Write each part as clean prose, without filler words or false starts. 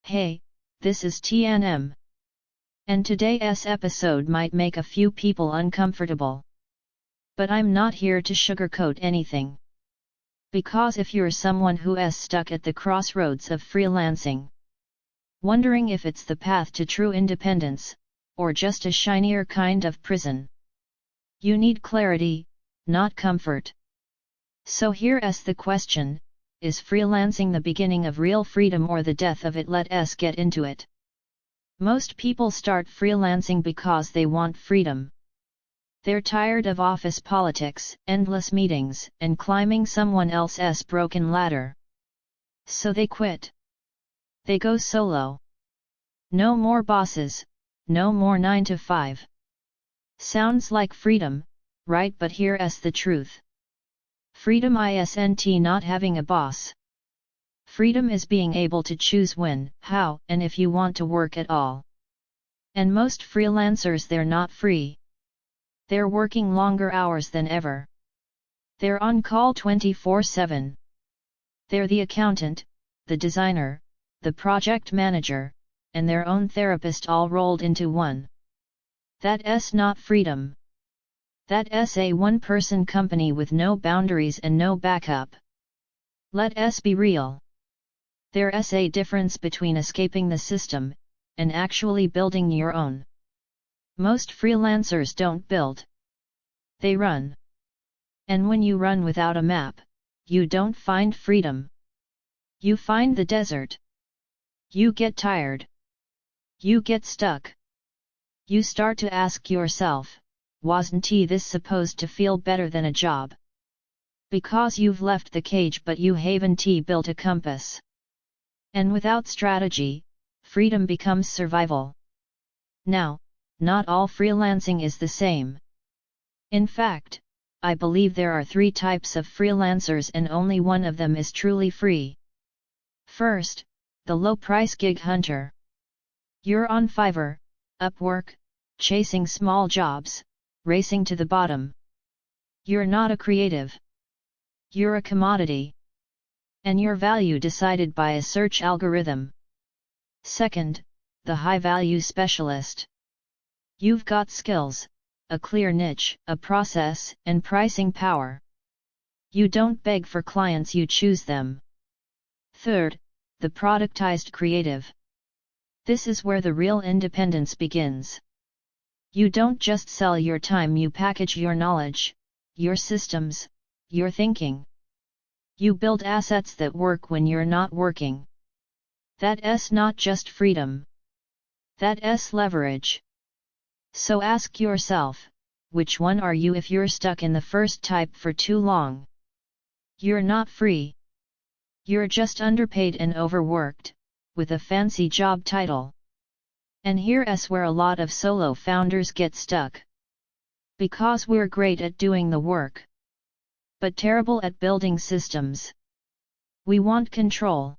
Hey, this is T&M. And today's episode might make a few people uncomfortable. But I'm not here to sugarcoat anything. Because if you're someone who is stuck at the crossroads of freelancing, wondering if it's the path to true independence, or just a shinier kind of prison, you need clarity, not comfort. So here's the question: is freelancing the beginning of real freedom or the death of it? Let's get into it. Most people start freelancing because they want freedom. They're tired of office politics, endless meetings, and climbing someone else's broken ladder. So they quit. They go solo. No more bosses, no more 9 to 5. Sounds like freedom, right? But here's the truth. Freedom isn't not having a boss. Freedom is being able to choose when, how, and if you want to work at all. And most freelancers, they're not free. They're working longer hours than ever. They're on call 24/7. They're the accountant, the designer, the project manager, and their own therapist all rolled into one. That's not freedom. That's a one-person company with no boundaries and no backup. Let's be real. There's a difference between escaping the system and actually building your own. Most freelancers don't build. They run. And when you run without a map, you don't find freedom. You find the desert. You get tired. You get stuck. You start to ask yourself, wasn't this supposed to feel better than a job? Because you've left the cage but you haven't built a compass. And without strategy, freedom becomes survival. Now, not all freelancing is the same. In fact, I believe there are 3 types of freelancers and only one of them is truly free. First, the low-price gig hunter. You're on Fiverr, Upwork, chasing small jobs, racing to the bottom. You're not a creative. You're a commodity. And your value decided by a search algorithm. Second, the high-value specialist. You've got skills, a clear niche, a process, and pricing power. You don't beg for clients, you choose them. Third, the productized creative. This is where the real independence begins. You don't just sell your time, you package your knowledge, your systems, your thinking. You build assets that work when you're not working. That's not just freedom. That's leverage. So ask yourself, which one are you if you're stuck in the first type for too long? You're not free. You're just underpaid and overworked, with a fancy job title. And here's where a lot of solo founders get stuck. Because we're great at doing the work, but terrible at building systems. We want control.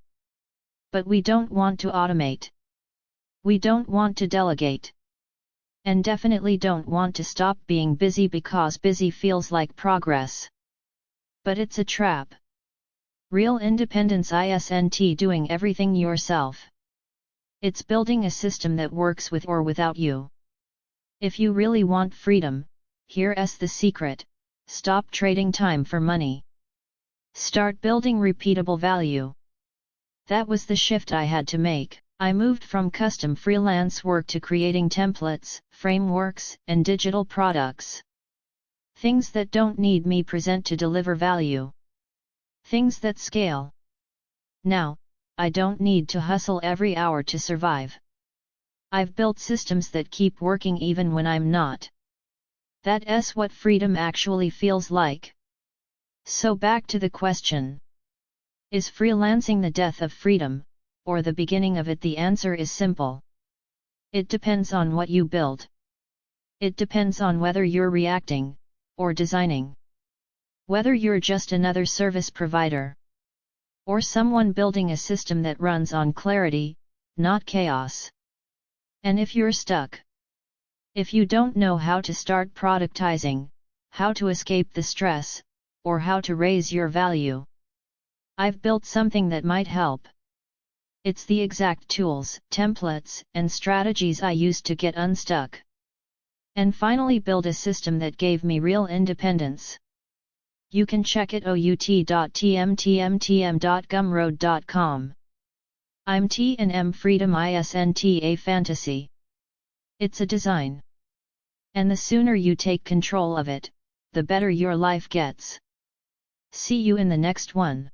But we don't want to automate. We don't want to delegate. And definitely don't want to stop being busy because busy feels like progress. But it's a trap. Real independence isn't doing everything yourself. It's building a system that works with or without you. If you really want freedom, here's the secret: stop trading time for money. Start building repeatable value. That was the shift I had to make. I moved from custom freelance work to creating templates, frameworks, and digital products. Things that don't need me present to deliver value. Things that scale. Now, I don't need to hustle every hour to survive. I've built systems that keep working even when I'm not. That's what freedom actually feels like. So back to the question. Is freelancing the death of freedom, or the beginning of it? The answer is simple. It depends on what you build. It depends on whether you're reacting, or designing. Whether you're just another service provider, or someone building a system that runs on clarity, not chaos. And if you're stuck, if you don't know how to start productizing, how to escape the stress, or how to raise your value, I've built something that might help. It's the exact tools, templates, and strategies I used to get unstuck. And finally build a system that gave me real independence. You can check it out.tmtmtm.gumroad.com. I'm T&M Freedom ISNTA Fantasy. It's a design. And the sooner you take control of it, the better your life gets. See you in the next one.